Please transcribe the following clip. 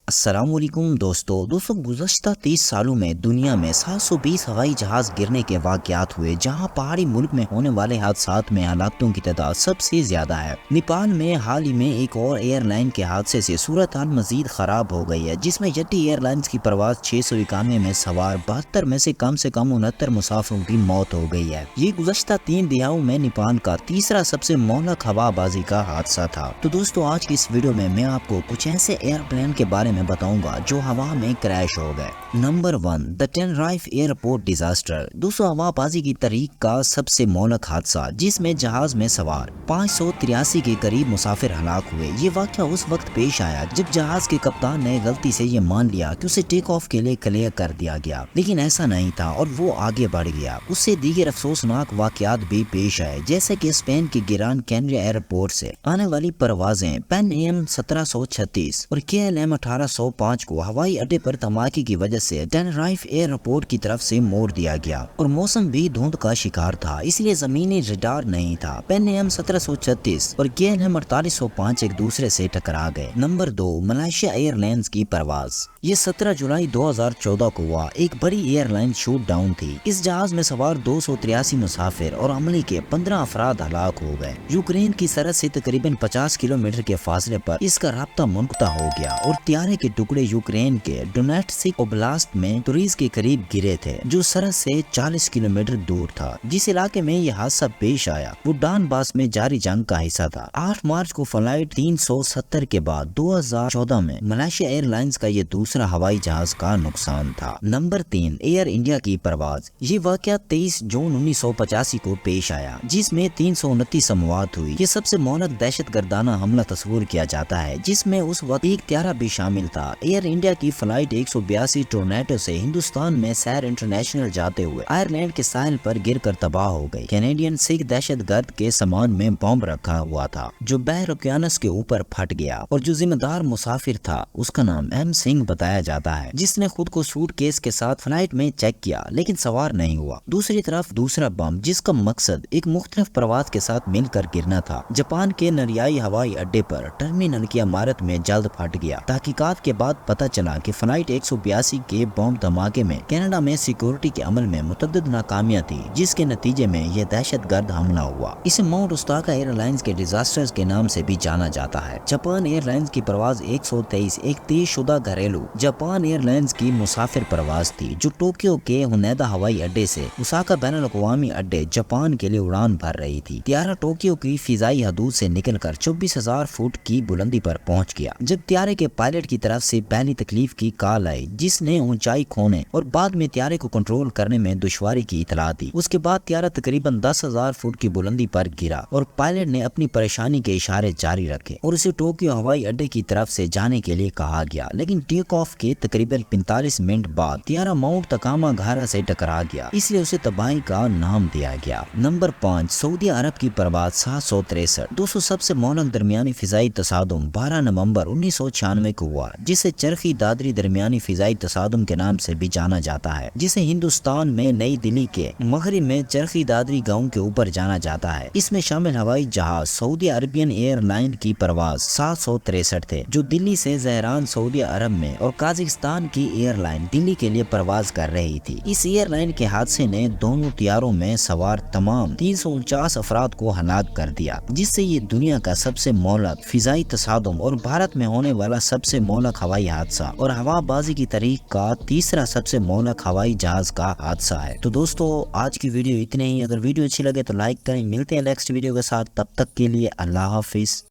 السلام علیکم دوستوں گزشتہ 30 سالوں میں دنیا میں 720 ہوائی جہاز گرنے کے واقعات ہوئے، جہاں پہاڑی ملک میں ہونے والے حادثات میں ہلاکتوں کی تعداد سب سے زیادہ ہے۔ نیپال میں حال ہی میں ایک اور ایئر لائن کے حادثے سے صورتحال مزید خراب ہو گئی ہے، جس میں یٹی ایئر لائنز کی پرواز 691 میں سوار 72 میں سے کم 69 مسافروں کی موت ہو گئی ہے۔ یہ گزشتہ 3 دہائیوں میں نیپال کا تیسرا سب سے مہلک ہوا بازی کا حادثہ تھا۔ تو دوستو، آج کی اس ویڈیو میں آپ کو کچھ ایسے ایئر پلین کے بارے میں بتاؤں گا جو ہوا میں کریش ہو گئے۔ نمبر 1، دا ٹینرائف ایئرپورٹ ڈیزاسٹر۔ دوستو، ہوا بازی کی تاریخ کا سب سے مہلک حادثہ، جس میں جہاز میں سوار 583 کے قریب مسافر ہلاک ہوئے۔ یہ واقعہ اس وقت پیش آیا جب جہاز کے کپتان نے غلطی سے یہ مان لیا کہ اسے ٹیک آف کے لیے کلیئر کر دیا گیا، لیکن ایسا نہیں تھا اور وہ آگے بڑھ گیا۔ اس سے دیگر افسوسناک واقعات بھی پیش آئے، جیسے کہ اسپین کے گران کینریا ایئرپورٹ سے آنے والی پروازیں پین ایم 1736 اور کے ایل ایم 1805 کو ہوائی اڈے پر دھماکے کی وجہ سے ٹینرائف ایئرپورٹ کی طرف سے موڑ دیا گیا، اور موسم بھی دھند کا شکار تھا، اس لیے زمینی ریڈار نہیں تھا۔ پین ایم 1736 اور کے ایل ایم 4805 ایک دوسرے سے ٹکرا گئے۔ نمبر 2، ملائیشیا ایئر لائنز کی پرواز۔ یہ 17 جولائی 2014 کو ہوا ایک بڑی ایئر لائن شوٹ ڈاؤن تھی۔ اس جہاز میں سوار 283 مسافر اور عملے کے 15 افراد ہلاک ہو گئے۔ یوکرین کی سرحد سے تقریباً 50 کلومیٹر کے فاصلے پر اس کا رابطہ منقطع ہو گیا، اور طیارے کے ٹکڑے یوکرین کے ڈونیٹسک اوبلاسٹ میں توریز کے قریب گرے تھے، جو سرحد سے 40 کلومیٹر دور تھا۔ جس علاقے میں یہ حادثہ پیش آیا وہ ڈان باس میں جاری جنگ کا حصہ تھا۔ 8 مارچ کو فلائٹ 370 کے بعد 2014 میں ملائیشیا ایئر لائنز کا یہ دوسرا ہوائی جہاز کا نقصان تھا۔ نمبر 3، ایئر انڈیا کی پرواز۔ یہ واقعہ 23 جون 1985 کو پیش آیا، جس میں 329 اموات ہوئی۔ یہ سب سے مہلک دہشت گردانہ حملہ تصور کیا جاتا ہے، جس میں اس وقت ایک طیارہ بھی شامل تھا۔ ایئر انڈیا کی فلائٹ 182 ٹورنیڈو سے ہندوستان میں سیر انٹرنیشنل جاتے ہوئے آئرلینڈ کے ساحل پر گر کر تباہ ہو گئی۔ کینیڈین سکھ دہشت گرد کے سامان میں بم رکھا ہوا تھا، جو بحر اوقیانوس کے اوپر پھٹ گیا، اور جو ذمہ دار مسافر تھا اس کا نام ایم سنگھ بتایا جاتا ہے، جس نے خود کو سوٹ کیس کے ساتھ فلائٹ میں چیک کیا لیکن سوار نہیں ہوا۔ دوسری طرف دوسرا بم، جس کا مقصد ایک مختلف پرواز کے ساتھ مل کر گرنا تھا، جاپان کے نریائی ہوائی اڈے پر ٹرمینل کی عمارت میں جلد پھٹ گیا۔ تحقیقات کے بعد پتہ چلا کہ فلائٹ 182 کے بم دھماکے میں کینیڈا میں سیکورٹی کے عمل میں متعدد ناکامیاں تھی، جس کے نتیجے میں یہ دہشت گرد حملہ ہوا۔ اسے ماؤنٹ اوساکا ایئر لائنز کے ڈیزاسٹرز کے نام سے بھی جانا جاتا ہے۔ جاپان ایئر لائنز کی پرواز 123 ایک تیز شدہ گھریلو جاپان ایئر لائنز کی مسافر پرواز تھی، جو ٹوکیو کے ہونیڈا ہوائی اڈے سے اوساکا بین الاقوامی اڈے جاپان کے لیے اڑان بھر رہی تھی۔ طیارہ ٹوکیو کی فضائی حدود سے نکل کر 24,000 فٹ کی بلندی پر پہنچ گیا، جب طیارے کے پائلٹ کی طرف سے پہلی تکلیف کی کال آئی، جس نے اونچائی کھونے اور بعد میں طیارے کو کنٹرول کرنے میں دشواری کی اطلاع دی۔ اس کے بعد طیارہ تقریباً 10,000 فٹ کی بلندی پر گرا، اور پائلٹ نے اپنی پریشانی کے اشارے جاری رکھے اور اسے ٹوکیو ہوائی اڈے کی طرف سے جانے کے لیے کہا گیا، لیکن ٹیک آف کے تقریباً 45 منٹ بعد طیارہ ماؤنٹ تاکاما گہرا سے ٹکرا گیا، اس لیے اسے تباہی کا نام دیا گیا۔ نمبر 5، سعودی عرب کی پرواز 763۔ دوستو، سب سے مہلک درمیانی فضائی تصادم 12 نومبر 1996 کو ہوا، جسے چرخی دادری درمیانی فضائی تصادم کے نام سے بھی جانا جاتا ہے، جسے ہندوستان میں نئی دہلی کے مغرب میں چرخی دادری گاؤں کے اوپر جانا جاتا ہے۔ اس میں شامل ہوائی جہاز سعودی عربین ایئر لائن کی پرواز 763 تھے، جو دلی سے زہران سعودی عرب میں اور قازقستان کی ایئر لائن دلی کے لیے پرواز کر رہی تھی۔ اس ایئر لائن کے حادثے نے دونوں طیاروں میں سوار تمام 349 افراد کو ہلاک کر دیا، جس سے یہ دنیا کا سب سے مہلک فضائی تصادم اور بھارت میں ہونے والا سب سے مہلک ہوائی حادثہ اور ہوا بازی کی تاریخ کا تیسرا سب سے مہلک ہوائی جہاز کا حادثہ ہے۔ تو دوستو، آج کی ویڈیو اتنے ہی۔ اگر ویڈیو اچھی لگے تو لائک کریں۔ ملتے ہیں نیکسٹ ویڈیو کے ساتھ، تب تک کے لیے اللہ حافظ۔